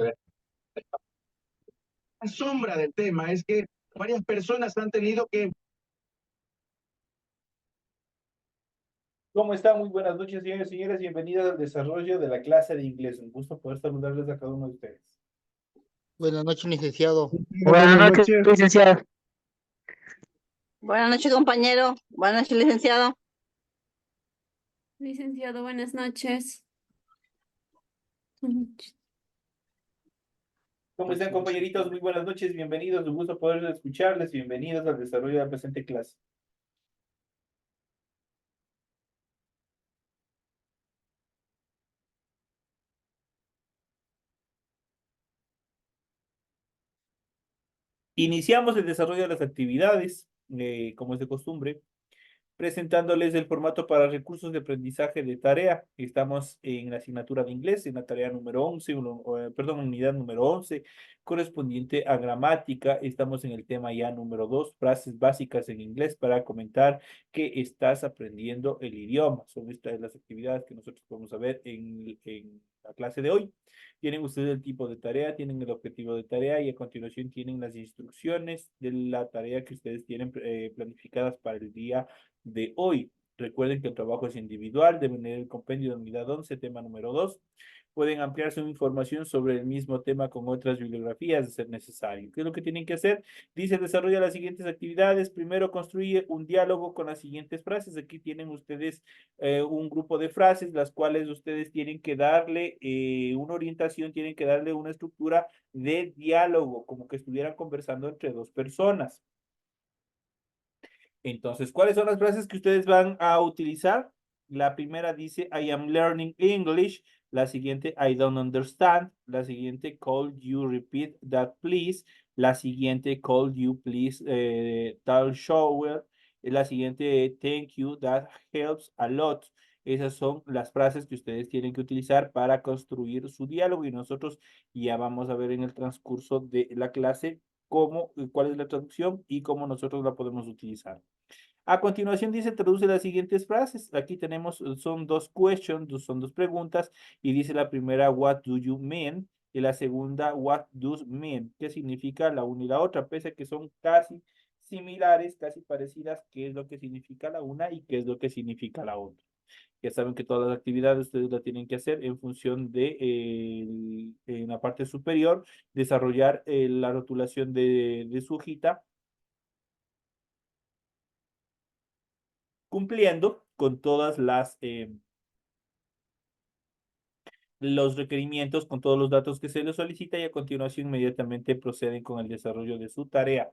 La sombra del tema es que varias personas han tenido que... ¿Cómo están? Muy buenas noches, señores y señores. Bienvenidos al desarrollo de la clase de inglés. Un gusto poder saludarles a cada uno de ustedes. Buenas noches, licenciado. Buenas noches, licenciado. Buenas noches, compañero. Buenas noches, licenciado. Licenciado, buenas noches. ¿Cómo están, compañeritos? Muy buenas noches. Bienvenidos. Un gusto poder escucharles. Bienvenidos al desarrollo de la presente clase. Iniciamos el desarrollo de las actividades, como es de costumbre, presentándoles el formato para recursos de aprendizaje de tarea. Estamos en la asignatura de inglés, en la tarea número 11, unidad número 11, correspondiente a gramática. Estamos en el tema ya número 2, frases básicas en inglés, para comentar que estás aprendiendo el idioma. Son estas las actividades que nosotros vamos a ver en la clase de hoy. Tienen ustedes el tipo de tarea, tienen el objetivo de tarea y a continuación tienen las instrucciones de la tarea que ustedes tienen planificadas para el día de hoy. Recuerden que el trabajo es individual, deben leer el compendio de unidad 11, tema número 2. Pueden ampliar su información sobre el mismo tema con otras bibliografías de ser necesario. ¿Qué es lo que tienen que hacer? Dice, desarrolla las siguientes actividades. Primero, construye un diálogo con las siguientes frases. Aquí tienen ustedes un grupo de frases, las cuales ustedes tienen que darle una orientación, tienen que darle una estructura de diálogo, como que estuvieran conversando entre dos personas. Entonces, ¿cuáles son las frases que ustedes van a utilizar? La primera dice, I am learning English. La siguiente, I don't understand. La siguiente, could you repeat that, please? La siguiente, could you please tell shower? La siguiente, thank you, that helps a lot. Esas son las frases que ustedes tienen que utilizar para construir su diálogo y nosotros ya vamos a ver en el transcurso de la clase cuál es la traducción y cómo nosotros la podemos utilizar. A continuación dice, traduce las siguientes frases. Aquí tenemos, son dos questions, son dos preguntas, y dice la primera, what do you mean? Y la segunda, what does mean? ¿Qué significa la una y la otra? Pese a que son casi similares, casi parecidas, ¿qué es lo que significa la una y qué es lo que significa la otra? Ya saben que todas las actividades ustedes las tienen que hacer en función de, en la parte superior, desarrollar la rotulación de su hojita, cumpliendo con todas los requerimientos, con todos los datos que se les solicita, y a continuación inmediatamente proceden con el desarrollo de su tarea.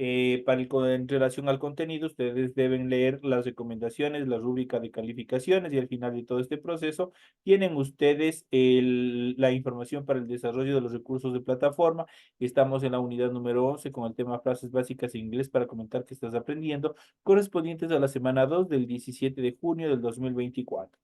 En relación al contenido, ustedes deben leer las recomendaciones, la rúbrica de calificaciones, y al final de todo este proceso tienen ustedes la información para el desarrollo de los recursos de plataforma. Estamos en la unidad número 11 con el tema frases básicas en inglés para comentar que estás aprendiendo, correspondientes a la semana 2 del 17 de junio del 2024.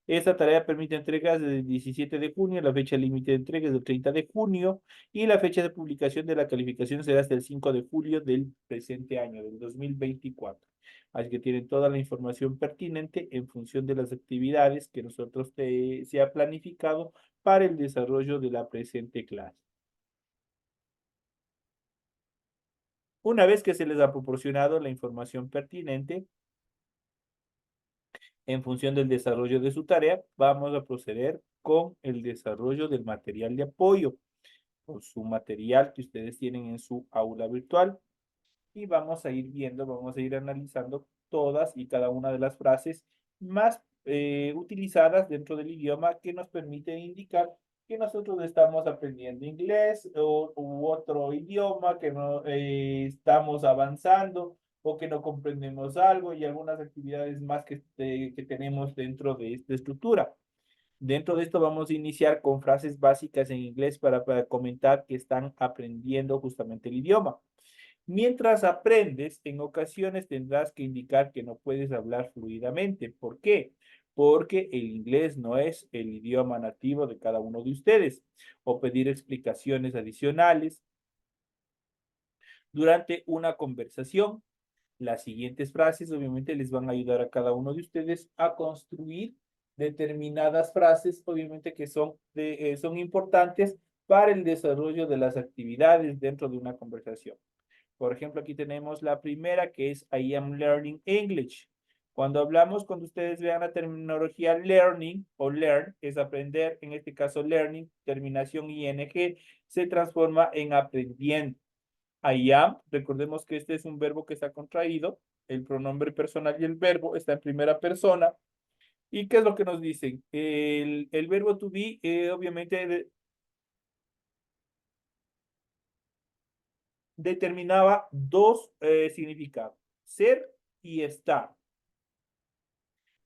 Esta tarea permite entregas desde el 17 de junio, la fecha límite de entrega es del 30 de junio y la fecha de publicación de la calificación será hasta el 5 de julio del presente año, del 2024. Así que tienen toda la información pertinente en función de las actividades que nosotros se ha planificado para el desarrollo de la presente clase. Una vez que se les ha proporcionado la información pertinente, en función del desarrollo de su tarea, vamos a proceder con el desarrollo del material de apoyo, con su material que ustedes tienen en su aula virtual. Y vamos a ir viendo, vamos a ir analizando todas y cada una de las frases más utilizadas dentro del idioma que nos permiten indicar que nosotros estamos aprendiendo inglés u otro idioma, que no estamos avanzando o que no comprendemos algo, y algunas actividades más que tenemos dentro de esta estructura. Dentro de esto vamos a iniciar con frases básicas en inglés para comentar que están aprendiendo justamente el idioma. Mientras aprendes, en ocasiones tendrás que indicar que no puedes hablar fluidamente. ¿Por qué? Porque el inglés no es el idioma nativo de cada uno de ustedes, o pedir explicaciones adicionales durante una conversación. Las siguientes frases obviamente les van a ayudar a cada uno de ustedes a construir determinadas frases, obviamente que son importantes para el desarrollo de las actividades dentro de una conversación. Por ejemplo, aquí tenemos la primera que es I am learning English. Cuando hablamos, cuando ustedes vean la terminología learning o learn, es aprender, en este caso learning, terminación ing, se transforma en aprendiendo. I am, recordemos que este es un verbo que está contraído, el pronombre personal y el verbo está en primera persona. ¿Y qué es lo que nos dicen? El verbo to be, obviamente, determinaba dos significados, ser y estar.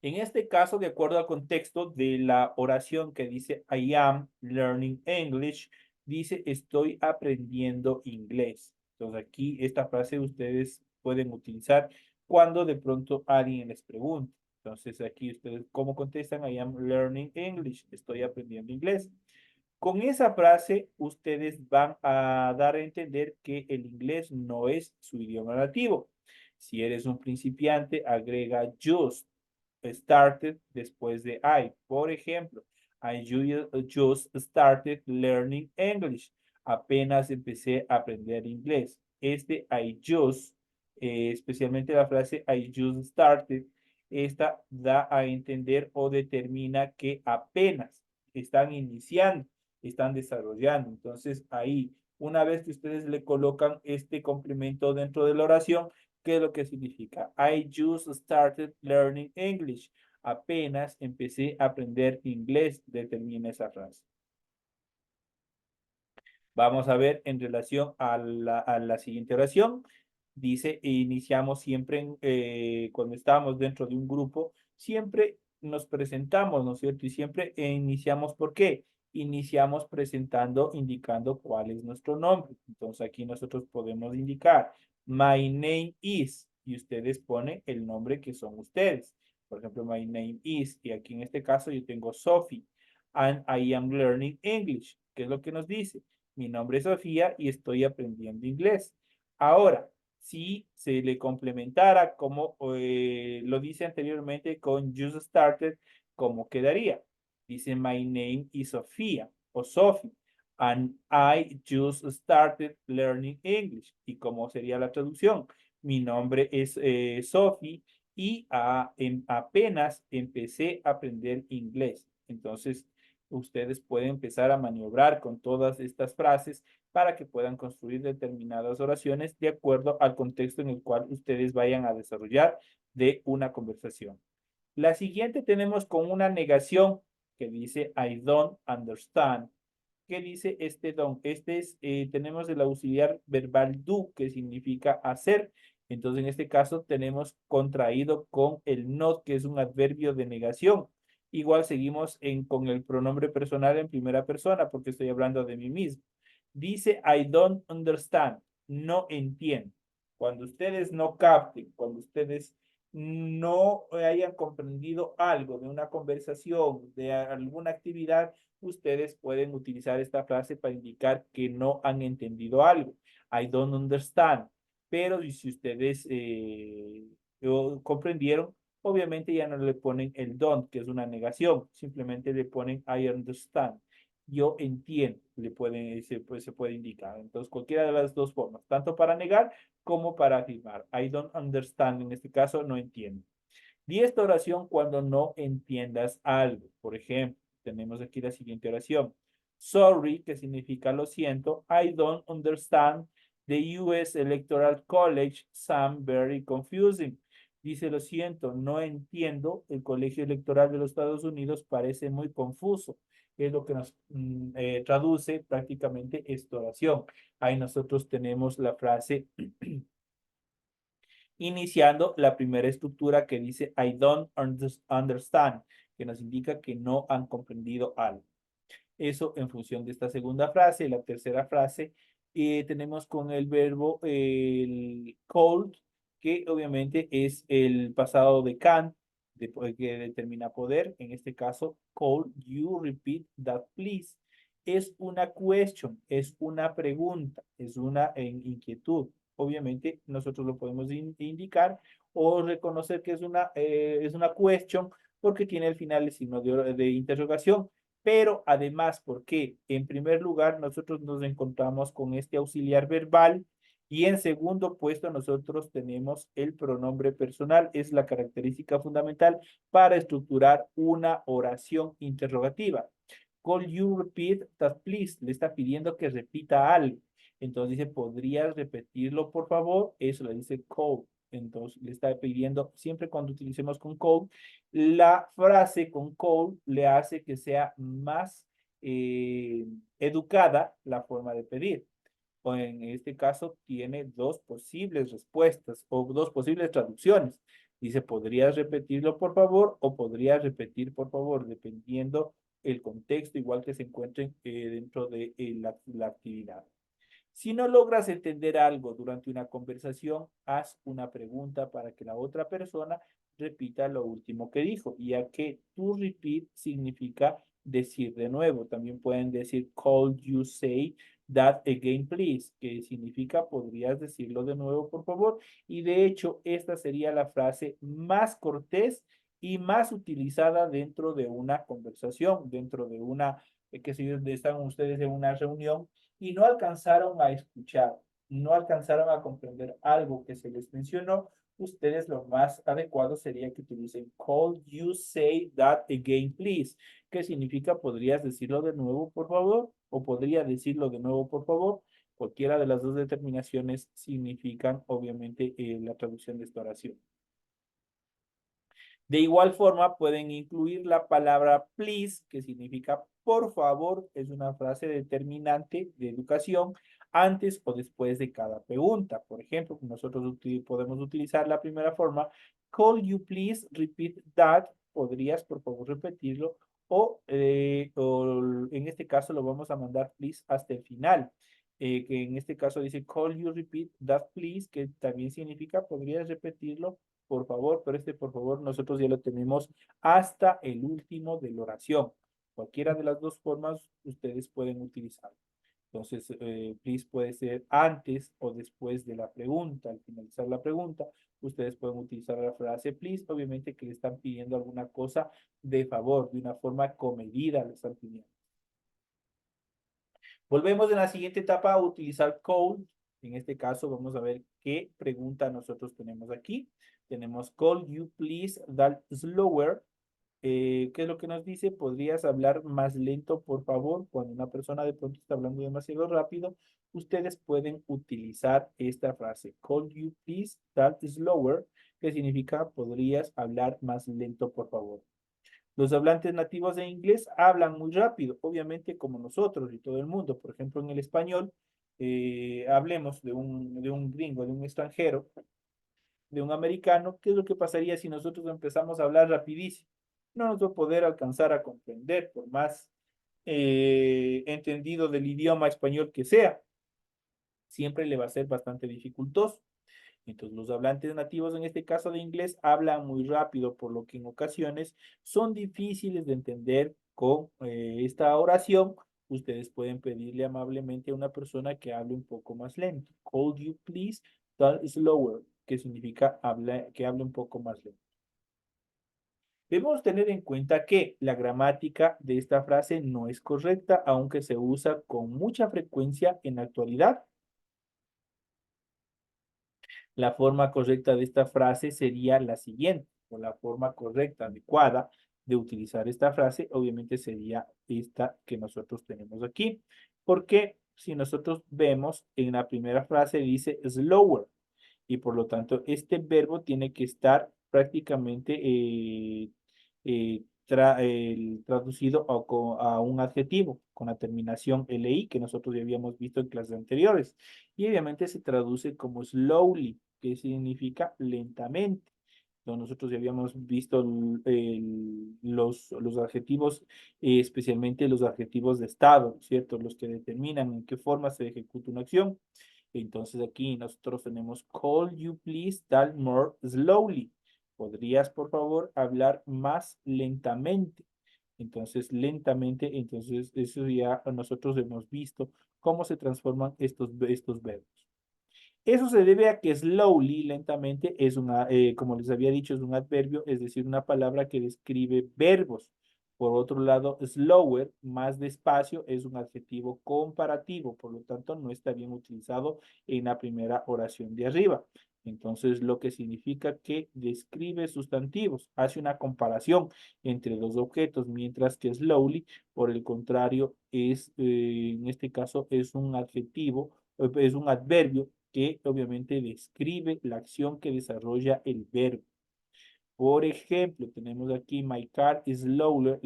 En este caso, de acuerdo al contexto de la oración que dice I am learning English, dice estoy aprendiendo inglés. Entonces aquí esta frase ustedes pueden utilizar cuando de pronto alguien les pregunte. Entonces aquí ustedes, ¿cómo contestan? I am learning English, estoy aprendiendo inglés. Con esa frase, ustedes van a dar a entender que el inglés no es su idioma nativo. Si eres un principiante, agrega just started después de I. Por ejemplo, I just started learning English. Apenas empecé a aprender inglés. Este I just, especialmente la frase I just started, esta da a entender o determina que apenas están iniciando, están desarrollando. Entonces ahí, una vez que ustedes le colocan este complemento dentro de la oración, ¿qué es lo que significa? I just started learning English. Apenas empecé a aprender inglés, determina esa frase. Vamos a ver en relación a la siguiente oración. Dice, iniciamos siempre, cuando estamos dentro de un grupo, siempre nos presentamos, ¿no es cierto? Y siempre iniciamos, ¿por qué? Iniciamos presentando, indicando cuál es nuestro nombre. Entonces aquí nosotros podemos indicar, my name is, y ustedes ponen el nombre que son ustedes. Por ejemplo, my name is, y aquí en este caso yo tengo Sophie, and I am learning English. ¿Qué es lo que nos dice? Mi nombre es Sofía y estoy aprendiendo inglés. Ahora, si se le complementara como lo dice anteriormente con just started, ¿cómo quedaría? Dice my name is Sofía o Sophie and I just started learning English. ¿Y cómo sería la traducción? Mi nombre es Sophie y apenas empecé a aprender inglés. Entonces, ustedes pueden empezar a maniobrar con todas estas frases para que puedan construir determinadas oraciones de acuerdo al contexto en el cual ustedes vayan a desarrollar de una conversación. La siguiente tenemos con una negación que dice I don't understand. ¿Qué dice este don? Este es, tenemos el auxiliar verbal do, que significa hacer. Entonces, en este caso, tenemos contraído con el not, que es un adverbio de negación. Igual seguimos con el pronombre personal en primera persona, porque estoy hablando de mí mismo. Dice, I don't understand. No entiendo. Cuando ustedes no capten, cuando ustedes no hayan comprendido algo de una conversación, de alguna actividad, ustedes pueden utilizar esta frase para indicar que no han entendido algo. I don't understand. Pero si ustedes comprendieron, obviamente ya no le ponen el don't, que es una negación. Simplemente le ponen I understand. Yo entiendo, se puede indicar. Entonces, cualquiera de las dos formas, tanto para negar como para afirmar. I don't understand, en este caso, no entiendo. Di esta oración cuando no entiendas algo. Por ejemplo, tenemos aquí la siguiente oración. Sorry, que significa lo siento. I don't understand the US Electoral College. Some very confusing. Dice, lo siento, no entiendo. El colegio electoral de los Estados Unidos parece muy confuso. Es lo que nos traduce prácticamente esta oración. Ahí nosotros tenemos la frase iniciando la primera estructura que dice I don't understand, que nos indica que no han comprendido algo. Eso en función de esta segunda frase. La tercera frase tenemos con el verbo el cold, que obviamente es el pasado de can, que determina poder. En este caso, could you repeat that please? Es una question, es una pregunta, es una inquietud. Obviamente nosotros lo podemos indicar o reconocer que es una question porque tiene al final el signo de interrogación. Pero además, porque en primer lugar nosotros nos encontramos con este auxiliar verbal y en segundo puesto nosotros tenemos el pronombre personal. Es la característica fundamental para estructurar una oración interrogativa. Could you repeat that, please? Le está pidiendo que repita algo. Entonces dice, ¿podrías repetirlo, por favor? Eso le dice could. Entonces le está pidiendo, siempre cuando utilicemos con could, la frase con could le hace que sea más educada la forma de pedir. O en este caso tiene dos posibles respuestas o dos posibles traducciones. Dice, ¿podrías repetirlo, por favor? O podrías repetir, por favor, dependiendo el contexto, igual que se encuentren dentro de la actividad. Si no logras entender algo durante una conversación, haz una pregunta para que la otra persona repita lo último que dijo, ya que to repeat significa decir de nuevo. También pueden decir, could you say that again, please? Que significa, ¿podrías decirlo de nuevo, por favor? Y de hecho, esta sería la frase más cortés y más utilizada dentro de una conversación, dentro de una, que si están ustedes en una reunión y no alcanzaron a escuchar, no alcanzaron a comprender algo que se les mencionó, ustedes lo más adecuado sería que utilicen could you say that again, please? ¿Qué significa? ¿Podrías decirlo de nuevo, por favor? ¿O podría decirlo de nuevo, por favor? Cualquiera de las dos determinaciones significan, obviamente, la traducción de esta oración. De igual forma, pueden incluir la palabra please, que significa por favor, es una frase determinante de educación antes o después de cada pregunta. Por ejemplo, nosotros podemos utilizar la primera forma, could you please repeat that? ¿Podrías, por favor, repetirlo? O en este caso lo vamos a mandar please hasta el final. Que en este caso dice, could you repeat that, please? Que también significa, ¿podrías repetirlo? Por favor, pero este por favor nosotros ya lo tenemos hasta el último de la oración. Cualquiera de las dos formas ustedes pueden utilizar. Entonces, please puede ser antes o después de la pregunta. Al finalizar la pregunta, ustedes pueden utilizar la frase please, obviamente que le están pidiendo alguna cosa de favor, de una forma comedida le están pidiendo. Volvemos en la siguiente etapa a utilizar could. En este caso vamos a ver qué pregunta nosotros tenemos aquí. Tenemos could you please that slower. ¿Qué es lo que nos dice? ¿Podrías hablar más lento, por favor? Cuando una persona de pronto está hablando demasiado rápido, ustedes pueden utilizar esta frase. Could you please that slower? Que significa podrías hablar más lento, por favor. Los hablantes nativos de inglés hablan muy rápido, obviamente como nosotros y todo el mundo. Por ejemplo, en el español, hablemos de un gringo, de un extranjero, de un americano. ¿Qué es lo que pasaría si nosotros empezamos a hablar rapidísimo? No nos va a poder alcanzar a comprender, por más entendido del idioma español que sea. Siempre le va a ser bastante dificultoso. Entonces, los hablantes nativos, en este caso de inglés, hablan muy rápido, por lo que en ocasiones son difíciles de entender con esta oración. Ustedes pueden pedirle amablemente a una persona que hable un poco más lento. Could you please talk slower? Que significa que hable un poco más lento. Debemos tener en cuenta que la gramática de esta frase no es correcta, aunque se usa con mucha frecuencia en la actualidad. La forma correcta de esta frase sería la siguiente, o la forma correcta, adecuada de utilizar esta frase, obviamente sería esta que nosotros tenemos aquí. Porque si nosotros vemos en la primera frase dice slower, y por lo tanto este verbo tiene que estar prácticamente traducido a un adjetivo con la terminación LI que nosotros ya habíamos visto en clases anteriores. Y obviamente se traduce como slowly, que significa lentamente. Entonces, nosotros ya habíamos visto los adjetivos, especialmente los adjetivos de estado, ¿cierto? Los que determinan en qué forma se ejecuta una acción. Entonces aquí nosotros tenemos, could you please talk more slowly? ¿Podrías, por favor, hablar más lentamente? Entonces, lentamente, entonces eso ya nosotros hemos visto cómo se transforman estos verbos. Eso se debe a que slowly, lentamente, es una, como les había dicho, es un adverbio, es decir, una palabra que describe verbos. Por otro lado, slower, más despacio, es un adjetivo comparativo, por lo tanto no está bien utilizado en la primera oración de arriba. Entonces, lo que significa que describe sustantivos, hace una comparación entre dos objetos, mientras que slowly, por el contrario, en este caso, es un adjetivo, es un adverbio que obviamente describe la acción que desarrolla el verbo. Por ejemplo, tenemos aquí, my car is slower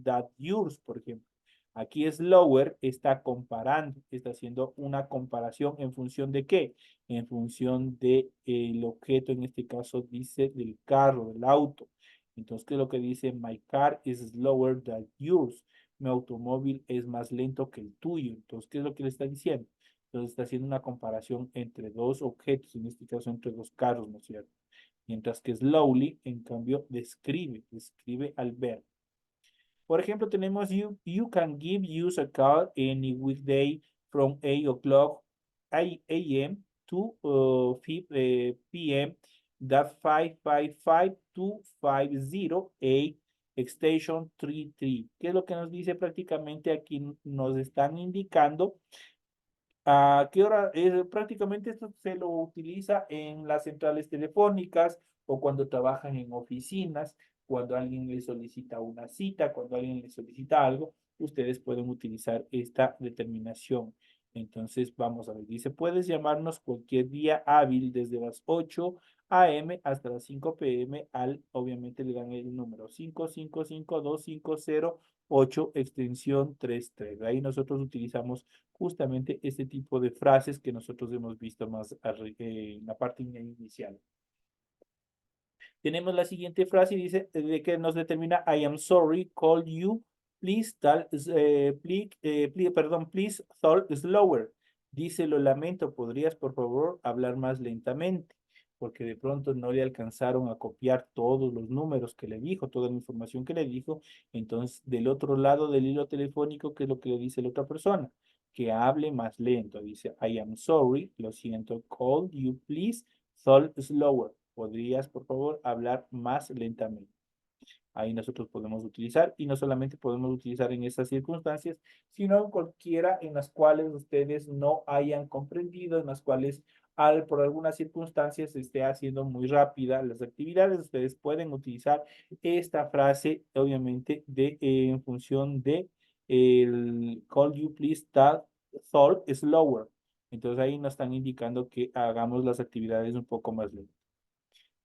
than yours, por ejemplo. Aquí slower está comparando, está haciendo una comparación en función de qué? En función de el objeto, en este caso dice del carro, del auto. Entonces, ¿qué es lo que dice? My car is slower than yours. Mi automóvil es más lento que el tuyo. Entonces, ¿qué es lo que le está diciendo? Entonces, está haciendo una comparación entre dos objetos, en este caso entre dos carros, ¿no es cierto? Mientras que slowly, en cambio, describe al verbo. Por ejemplo, tenemos you can give us a call any weekday from 8 o'clock a.m. to 5 p.m. That's 555-250-8 extension 33. ¿Qué es lo que nos dice prácticamente aquí? Nos están indicando ¿a qué hora? Prácticamente esto se lo utiliza en las centrales telefónicas o cuando trabajan en oficinas, cuando alguien le solicita una cita, cuando alguien le solicita algo, ustedes pueden utilizar esta determinación. Entonces, vamos a ver, dice, puedes llamarnos cualquier día hábil desde las 8 a.m. hasta las 5 p.m. obviamente le dan el número 555-250-8 extensión 33. Ahí nosotros utilizamos justamente este tipo de frases que nosotros hemos visto más en la parte inicial. Tenemos la siguiente frase y dice de que nos determina I am sorry, call you, please, please talk slower. Dice, lo lamento, ¿podrías por favor hablar más lentamente? Porque de pronto no le alcanzaron a copiar todos los números que le dijo, toda la información que le dijo. Entonces, del otro lado del hilo telefónico, ¿qué es lo que le dice la otra persona? Que hable más lento. Dice, I am sorry, lo siento, call you, please, talk slower. ¿Podrías, por favor, hablar más lentamente? Ahí nosotros podemos utilizar y no solamente podemos utilizar en estas circunstancias, sino en cualquiera en las cuales ustedes no hayan comprendido, en las cuales por algunas circunstancias se esté haciendo muy rápida las actividades, ustedes pueden utilizar esta frase, obviamente, en función de el call you please talk slower. Entonces ahí nos están indicando que hagamos las actividades un poco más lentas.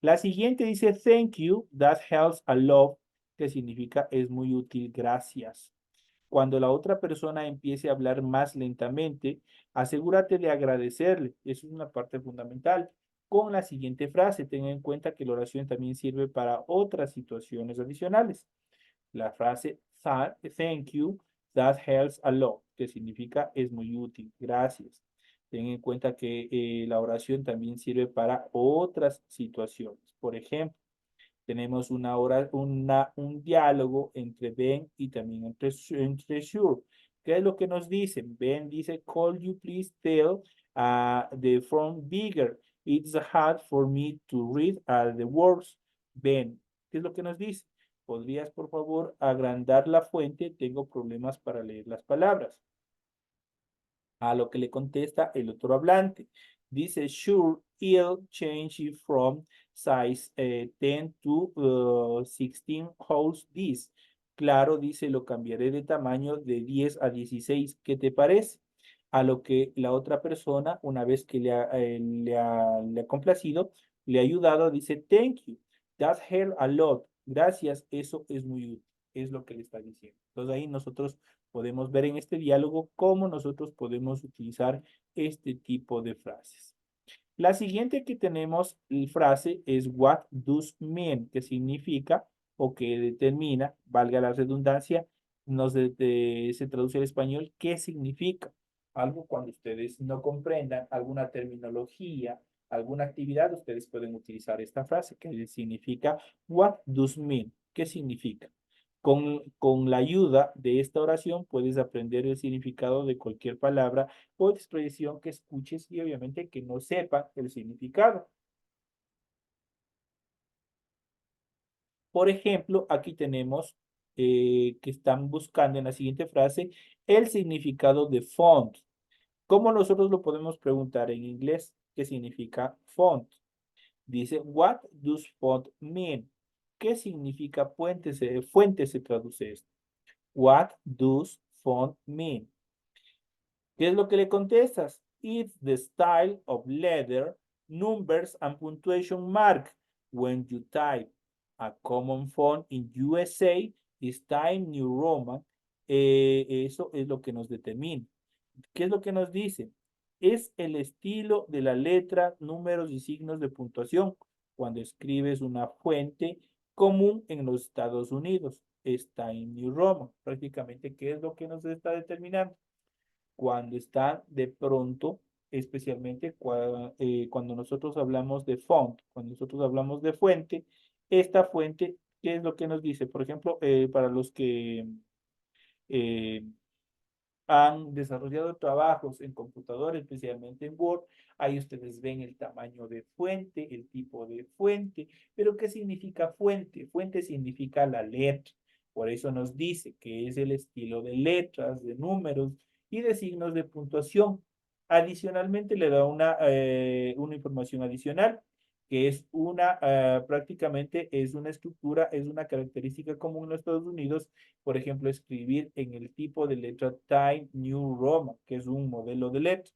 La siguiente dice, thank you, that helps a lot, que significa es muy útil, gracias. Cuando la otra persona empiece a hablar más lentamente, asegúrate de agradecerle. Eso es una parte fundamental. Con la siguiente frase, ten en cuenta que la oración también sirve para otras situaciones adicionales. La frase, thank you, that helps a lot, que significa es muy útil, gracias. Ten en cuenta que la oración también sirve para otras situaciones. Por ejemplo, tenemos un diálogo entre Ben y también entre Shure. ¿Qué es lo que nos dicen? Ben dice, could you please tell the font bigger? It's hard for me to read the words. Ben, ¿qué es lo que nos dice? ¿Podrías, por favor, agrandar la fuente? Tengo problemas para leer las palabras. A lo que le contesta el otro hablante. Dice, sure, it'll change it from size 10 to 16 holds this. Claro, dice, lo cambiaré de tamaño de 10 a 16. ¿Qué te parece? A lo que la otra persona, una vez que le ha complacido, le ha ayudado, dice, thank you. That helped a lot. Gracias, eso es muy útil. Es lo que le está diciendo. Entonces ahí nosotros podemos ver en este diálogo cómo nosotros podemos utilizar este tipo de frases. La siguiente que tenemos, la frase es what does mean, que significa o que determina, valga la redundancia, se traduce al español, ¿qué significa? Algo cuando ustedes no comprendan alguna terminología, alguna actividad, ustedes pueden utilizar esta frase que significa what does mean, ¿qué significa? Con la ayuda de esta oración puedes aprender el significado de cualquier palabra o expresión que escuches y obviamente que no sepa el significado. Por ejemplo, aquí tenemos que están buscando en la siguiente frase el significado de font. ¿Cómo nosotros lo podemos preguntar en inglés? ¿Qué significa font? Dice, what does font mean? ¿Qué significa fuente? Fuente se traduce esto. What does font mean? ¿Qué es lo que le contestas? It's the style of letter, numbers, and punctuation mark when you type. A common font in USA is Times New Roman. Eso es lo que nos determina. ¿Qué es lo que nos dice? Es el estilo de la letra, números y signos de puntuación cuando escribes una fuente común en los Estados Unidos. Está en New Roman. Prácticamente, ¿qué es lo que nos está determinando? Cuando está de pronto, especialmente cuando nosotros hablamos de font, cuando nosotros hablamos de fuente, esta fuente, ¿qué es lo que nos dice? Por ejemplo, para los que eh, han desarrollado trabajos en computador, especialmente en Word, ahí ustedes ven el tamaño de fuente, el tipo de fuente, pero ¿qué significa fuente? Fuente significa la letra, por eso nos dice que es el estilo de letras, de números y de signos de puntuación. Adicionalmente le da una información adicional, que es prácticamente es una estructura, es una característica común en los Estados Unidos, por ejemplo, escribir en el tipo de letra Times New Roman, que es un modelo de letra.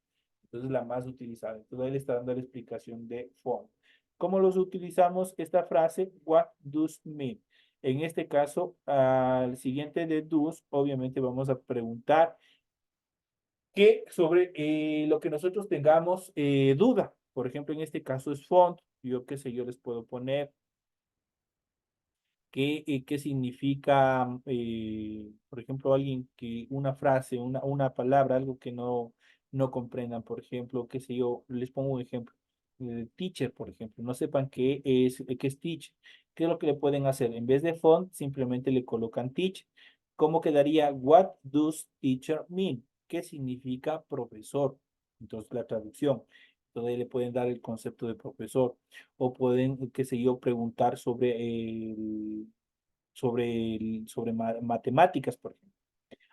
Entonces, la más utilizada. Entonces, ahí le está dando la explicación de font. ¿Cómo los utilizamos esta frase? What does mean? En este caso, al siguiente de does, obviamente vamos a preguntar que sobre lo que nosotros tengamos duda. Por ejemplo, en este caso es font. Yo qué sé, yo les puedo poner qué significa, por ejemplo, alguien que una frase, una palabra, algo que no comprendan, por ejemplo, qué sé yo, les pongo un ejemplo. Teacher, por ejemplo, no sepan qué es teacher. ¿Qué es lo que le pueden hacer? En vez de font, simplemente le colocan teacher. ¿Cómo quedaría? What does teacher mean? ¿Qué significa profesor? Entonces, la traducción. Entonces, le pueden dar el concepto de profesor o pueden, qué sé yo, preguntar sobre matemáticas, por ejemplo.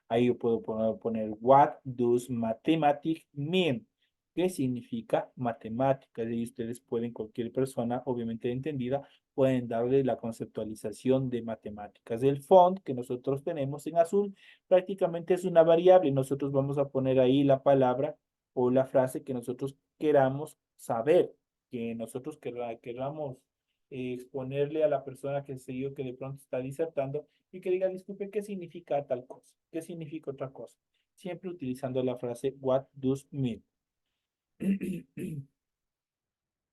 Ahí yo puedo poner what does mathematics mean? ¿Qué significa matemáticas? Y ustedes pueden, cualquier persona, obviamente entendida, pueden darle la conceptualización de matemáticas. El font que nosotros tenemos en azul prácticamente es una variable. Nosotros vamos a poner ahí la palabra o la frase que nosotros queramos saber, que nosotros queramos exponerle a la persona que se yo que de pronto está disertando y que diga, disculpe, ¿qué significa tal cosa? ¿Qué significa otra cosa? Siempre utilizando la frase what does mean.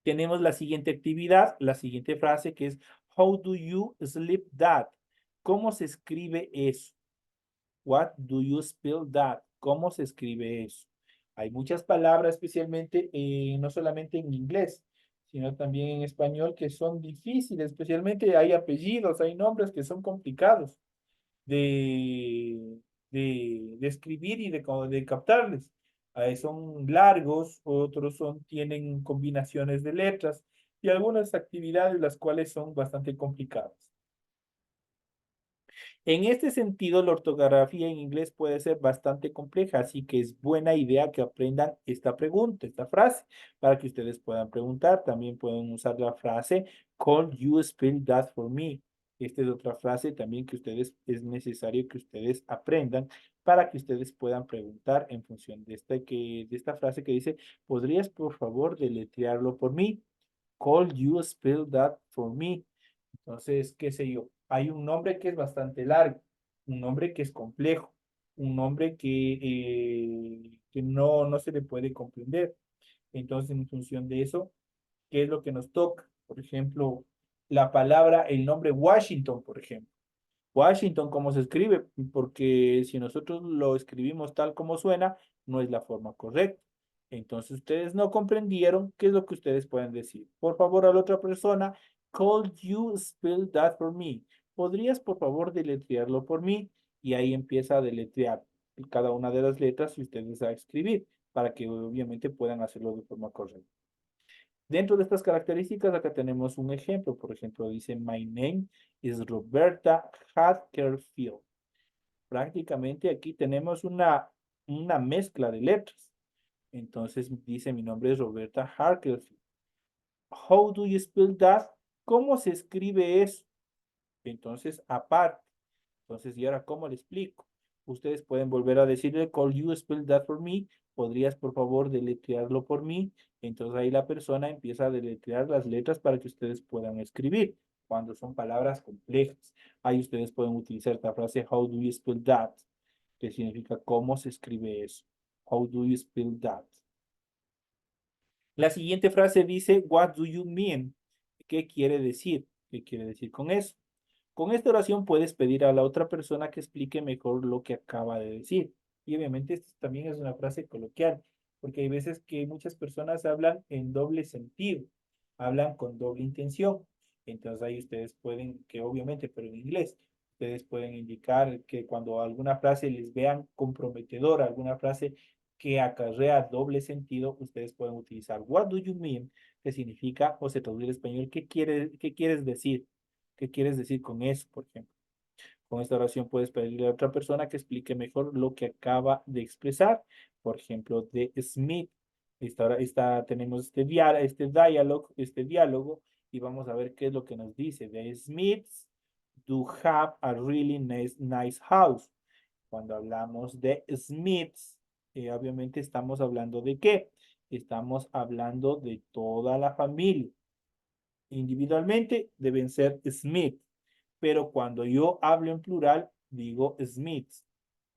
Tenemos la siguiente actividad, la siguiente frase que es how do you sleep that? ¿Cómo se escribe eso? What do you spell that? ¿Cómo se escribe eso? Hay muchas palabras, especialmente no solamente en inglés, sino también en español que son difíciles, especialmente hay apellidos, hay nombres que son complicados de, de escribir y de captarles. Son largos, otros tienen combinaciones de letras y algunas actividades las cuales son bastante complicadas. En este sentido, la ortografía en inglés puede ser bastante compleja, así que es buena idea que aprendan esta pregunta, esta frase, para que ustedes puedan preguntar. También pueden usar la frase, could you spell that for me? Esta es otra frase también que es necesario que ustedes aprendan para que ustedes puedan preguntar en función de esta frase que dice, ¿podrías por favor deletrearlo por mí? Could you spell that for me? Entonces, qué sé yo, hay un nombre que es bastante largo, un nombre que es complejo, un nombre que no se le puede comprender. Entonces, en función de eso, ¿qué es lo que nos toca? Por ejemplo, el nombre Washington, por ejemplo. Washington, ¿cómo se escribe? Porque si nosotros lo escribimos tal como suena, no es la forma correcta. Entonces ustedes no comprendieron qué es lo que ustedes pueden decir. Por favor, a la otra persona, could you spell that for me? ¿Podrías, por favor, deletrearlo por mí? Y ahí empieza a deletrear cada una de las letras y ustedes a escribir para que obviamente puedan hacerlo de forma correcta. Dentro de estas características, acá tenemos un ejemplo. Por ejemplo, dice, My name is Roberta Hatkerfield. Prácticamente aquí tenemos una mezcla de letras. Entonces dice, mi nombre es Roberta Hatkerfield. How do you spell that? ¿Cómo se escribe eso? Entonces, aparte. Entonces, ¿y ahora cómo le explico? Ustedes pueden volver a decirle, call you spell that for me. ¿Podrías, por favor, deletrearlo por mí? Entonces ahí la persona empieza a deletrear las letras para que ustedes puedan escribir. Cuando son palabras complejas, ahí ustedes pueden utilizar esta frase, how do you spell that? Que significa, ¿cómo se escribe eso? How do you spell that? La siguiente frase dice, what do you mean? ¿Qué quiere decir? ¿Qué quiere decir con eso? Con esta oración puedes pedir a la otra persona que explique mejor lo que acaba de decir. Y obviamente esto también es una frase coloquial, porque hay veces que muchas personas hablan en doble sentido, hablan con doble intención. Entonces ahí ustedes pueden, que obviamente, pero en inglés, ustedes pueden indicar que cuando alguna frase les vean comprometedora, alguna frase que acarrea doble sentido, ustedes pueden utilizar what do you mean, que significa, o se traduce al español, qué quieres decir? ¿Qué quieres decir con eso, por ejemplo? Con esta oración puedes pedirle a otra persona que explique mejor lo que acaba de expresar. Por ejemplo, de Smith. Tenemos este diálogo, y vamos a ver qué es lo que nos dice. The Smiths do have a really nice house. Cuando hablamos de Smiths, obviamente estamos hablando de qué? Estamos hablando de toda la familia. Individualmente deben ser Smith, pero cuando yo hablo en plural, digo Smiths.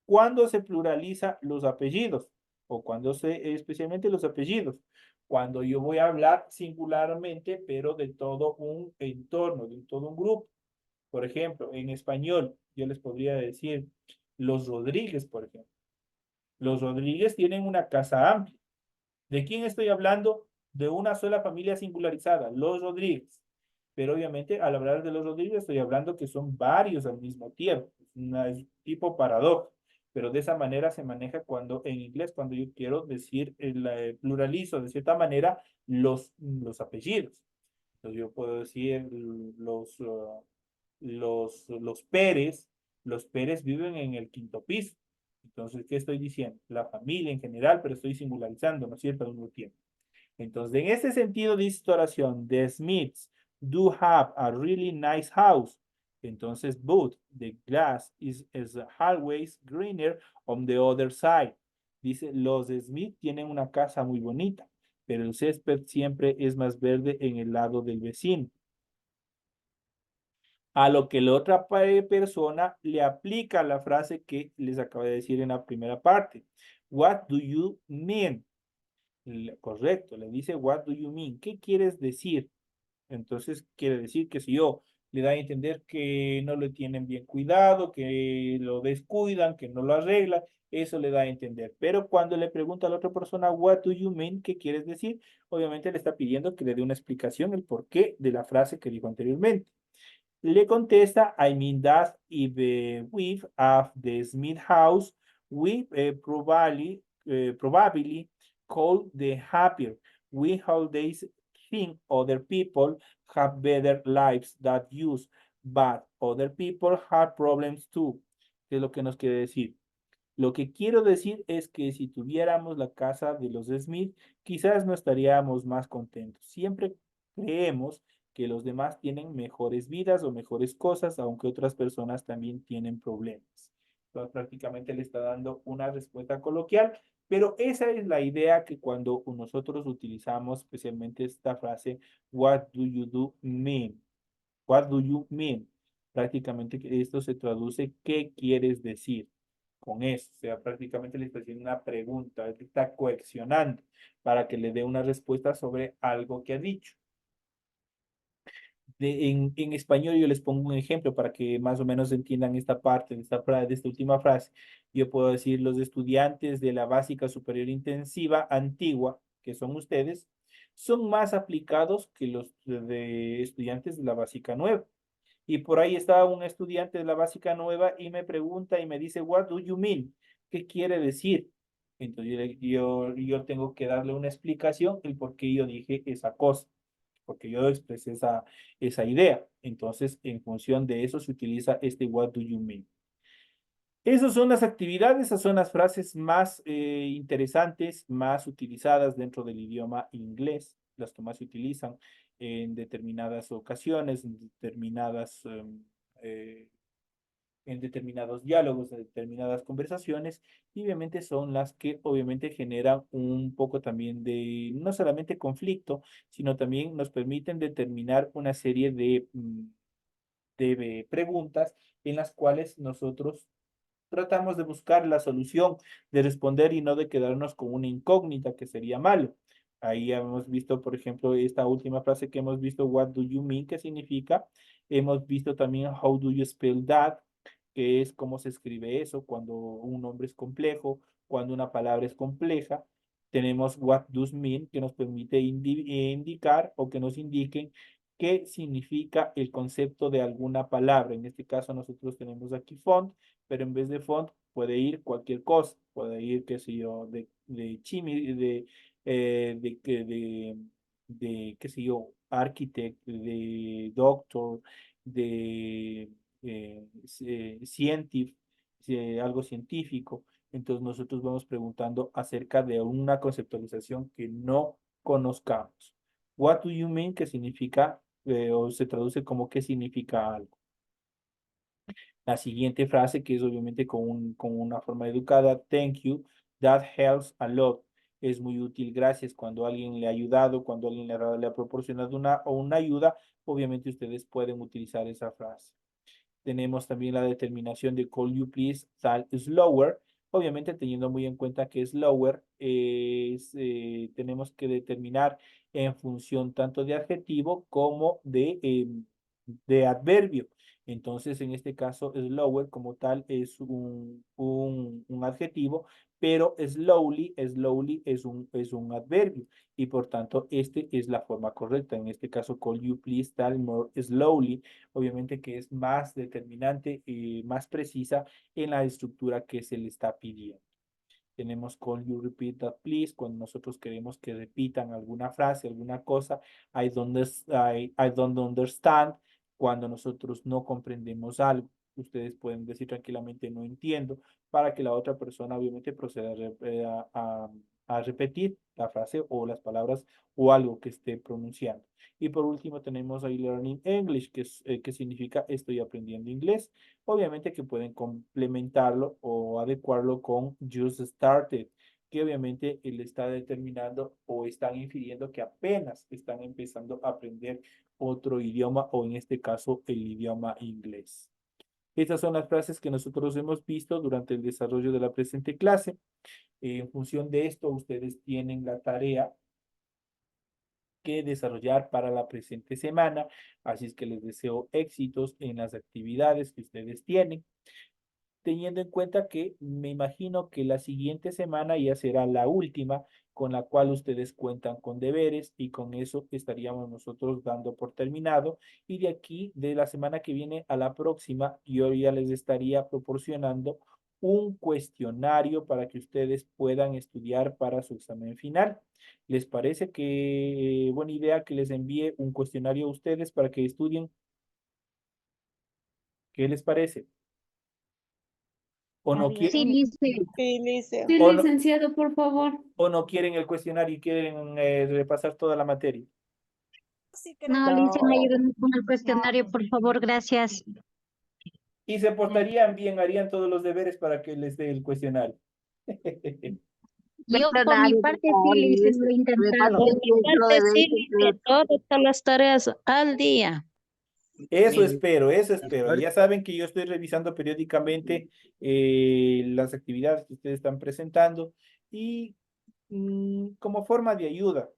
¿Cuándo se pluraliza los apellidos? O especialmente los apellidos. Cuando yo voy a hablar singularmente, pero de todo un entorno, de todo un grupo. Por ejemplo, en español, yo les podría decir los Rodríguez, por ejemplo. Los Rodríguez tienen una casa amplia. ¿De quién estoy hablando? De una sola familia singularizada, los Rodríguez. Pero obviamente al hablar de los Rodríguez estoy hablando que son varios al mismo tiempo. Es tipo paradoja. Pero de esa manera se maneja cuando en inglés, cuando yo quiero decir, pluralizo de cierta manera los apellidos. Entonces yo puedo decir los Pérez. Los Pérez viven en el quinto piso. Entonces, ¿qué estoy diciendo? La familia en general, pero estoy singularizando, ¿no es cierto? Al mismo tiempo. Entonces, en este sentido de esta oración, the Smiths do have a really nice house. Entonces, but the grass is always greener on the other side. Dice, los Smith tienen una casa muy bonita, pero el césped siempre es más verde en el lado del vecino. A lo que la otra persona le aplica la frase que les acabo de decir en la primera parte. What do you mean? Correcto, le dice what do you mean? ¿Qué quieres decir? Entonces quiere decir que si yo le da a entender que no lo tienen bien cuidado, que lo descuidan, que no lo arreglan, eso le da a entender. Pero cuando le pregunta a la otra persona what do you mean? ¿Qué quieres decir? Obviamente le está pidiendo que le dé una explicación, el porqué de la frase que dijo anteriormente. Le contesta, I mean that if we have the Smith house, we probably call the happier. We always think other people have better lives than use, but other people have problems too. ¿Qué es lo que nos quiere decir? Lo que quiero decir es que si tuviéramos la casa de los Smith, quizás no estaríamos más contentos. Siempre creemos que los demás tienen mejores vidas o mejores cosas, aunque otras personas también tienen problemas. Entonces, prácticamente le está dando una respuesta coloquial, pero esa es la idea que cuando nosotros utilizamos especialmente esta frase, what do you do mean? What do you mean? Prácticamente esto se traduce, ¿qué quieres decir con eso? O sea, prácticamente le está haciendo una pregunta, le está coaccionando para que le dé una respuesta sobre algo que ha dicho. En español yo les pongo un ejemplo para que más o menos entiendan esta parte de esta última frase. Yo puedo decir, los estudiantes de la básica superior intensiva antigua, que son ustedes, son más aplicados que los de estudiantes de la básica nueva. Y por ahí estaba un estudiante de la básica nueva y me pregunta y me dice, what do you mean? ¿Qué quiere decir? Entonces yo tengo que darle una explicación el por qué yo dije esa cosa, porque yo expresé esa idea. Entonces, en función de eso se utiliza este what do you mean. Esas son las actividades, esas son las frases más interesantes, más utilizadas dentro del idioma inglés, las que más se utilizan en determinadas ocasiones, eh, en determinados diálogos, en determinadas conversaciones, y obviamente son las que obviamente generan un poco también de, no solamente conflicto, sino también nos permiten determinar una serie de preguntas en las cuales nosotros tratamos de buscar la solución, de responder y no de quedarnos con una incógnita que sería malo. Ahí hemos visto, por ejemplo, esta última frase que hemos visto, what do you mean, qué significa. Hemos visto también how do you spell that, que es cómo se escribe eso cuando un nombre es complejo, cuando una palabra es compleja. Tenemos what does mean, que nos permite indicar o que nos indiquen qué significa el concepto de alguna palabra. En este caso nosotros tenemos aquí font, pero en vez de font puede ir cualquier cosa, puede ir, qué sé yo, de chimi, qué sé yo, architect, de doctor, de algo científico. Entonces nosotros vamos preguntando acerca de una conceptualización que no conozcamos. What do you mean? Que significa, o se traduce como qué significa algo. La siguiente frase, que es obviamente con una forma educada, thank you, that helps a lot. Es muy útil, gracias. Cuando alguien le ha ayudado, cuando alguien le ha proporcionado una ayuda, obviamente ustedes pueden utilizar esa frase. Tenemos también la determinación de call you please, tal slower. Obviamente teniendo muy en cuenta que slower tenemos que determinar en función tanto de adjetivo como de adverbio. Entonces, en este caso, slower como tal es un adjetivo, pero slowly es un adverbio y por tanto, este es la forma correcta. En este caso, call you please, tal more slowly, obviamente que es más determinante y más precisa en la estructura que se le está pidiendo. Tenemos call you repeat that please, cuando nosotros queremos que repitan alguna frase, alguna cosa, I don't understand, cuando nosotros no comprendemos algo. Ustedes pueden decir tranquilamente no entiendo, para que la otra persona obviamente proceda a repetir la frase o las palabras o algo que esté pronunciando. Y por último tenemos ahí Learning English, que significa estoy aprendiendo inglés. Obviamente que pueden complementarlo o adecuarlo con just started, que obviamente él está determinando o están infiriendo que apenas están empezando a aprender otro idioma o en este caso el idioma inglés. Estas son las frases que nosotros hemos visto durante el desarrollo de la presente clase. En función de esto, ustedes tienen la tarea que desarrollar para la presente semana. Así es que les deseo éxitos en las actividades que ustedes tienen, teniendo en cuenta que me imagino que la siguiente semana ya será la última con la cual ustedes cuentan con deberes y con eso estaríamos nosotros dando por terminado y de aquí, de la semana que viene a la próxima, yo ya les estaría proporcionando un cuestionario para que ustedes puedan estudiar para su examen final. ¿Les parece que buena idea que les envíe un cuestionario a ustedes para que estudien? ¿Qué les parece? ¿O no Sí, quieren, lice. Sí, o no, licenciado, por favor. o no quieren el cuestionario y quieren repasar toda la materia? No, lice, me ayuden con el cuestionario, por favor, gracias. Y se portarían bien, harían todos los deberes para que les dé el cuestionario. Yo por mi parte sí, lice, lo he intentado. Por mi parte, sí, lice, todas las tareas al día. Eso espero, eso espero. Ya saben que yo estoy revisando periódicamente las actividades que ustedes están presentando y como forma de ayuda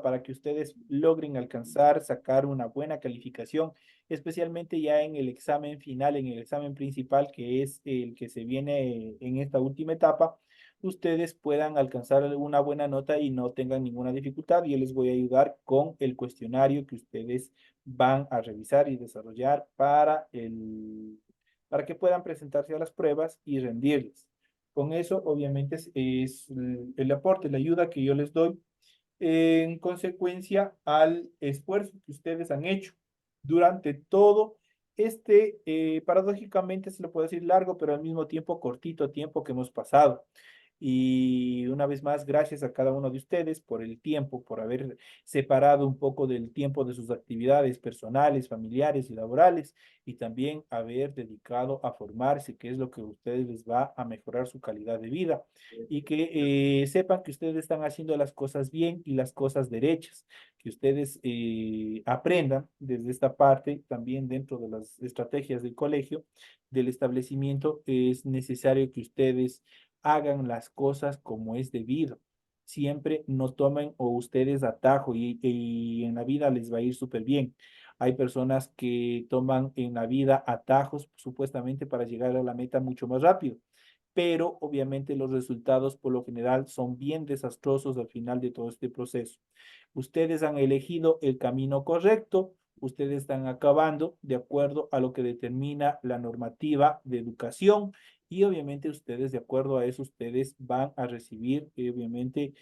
para que ustedes logren alcanzar, sacar una buena calificación, especialmente ya en el examen final, en el examen principal, que es el que se viene en esta última etapa, ustedes puedan alcanzar una buena nota y no tengan ninguna dificultad. Yo les voy a ayudar con el cuestionario que ustedes van a revisar y desarrollar para que puedan presentarse a las pruebas y rendirles. Con eso, obviamente, es el aporte, la ayuda que yo les doy en consecuencia al esfuerzo que ustedes han hecho durante todo este, paradójicamente se lo puedo decir largo, pero al mismo tiempo cortito tiempo que hemos pasado. Y una vez más, gracias a cada uno de ustedes por el tiempo, por haber separado un poco del tiempo de sus actividades personales, familiares y laborales, y también haber dedicado a formarse, que es lo que a ustedes les va a mejorar su calidad de vida. Y que sepan que ustedes están haciendo las cosas bien y las cosas derechas, que ustedes aprendan desde esta parte, también dentro de las estrategias del colegio, del establecimiento, es necesario que ustedes hagan las cosas como es debido. Siempre no tomen o ustedes atajo y en la vida les va a ir súper bien. Hay personas que toman en la vida atajos supuestamente para llegar a la meta mucho más rápido, pero obviamente los resultados por lo general son bien desastrosos al final de todo este proceso. Ustedes han elegido el camino correcto, ustedes están acabando de acuerdo a lo que determina la normativa de educación y obviamente ustedes, de acuerdo a eso, ustedes van a recibir obviamente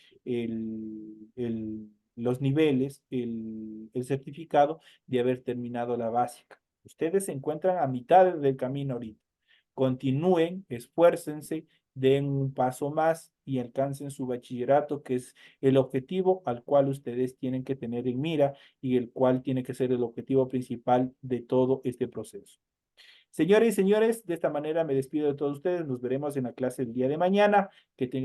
los niveles, el certificado de haber terminado la básica. Ustedes se encuentran a mitad del camino ahorita. Continúen, esfuércense, den un paso más y alcancen su bachillerato, que es el objetivo al cual ustedes tienen que tener en mira y el cual tiene que ser el objetivo principal de todo este proceso. Señores y señores, de esta manera me despido de todos ustedes. Nos veremos en la clase el día de mañana. Que tengan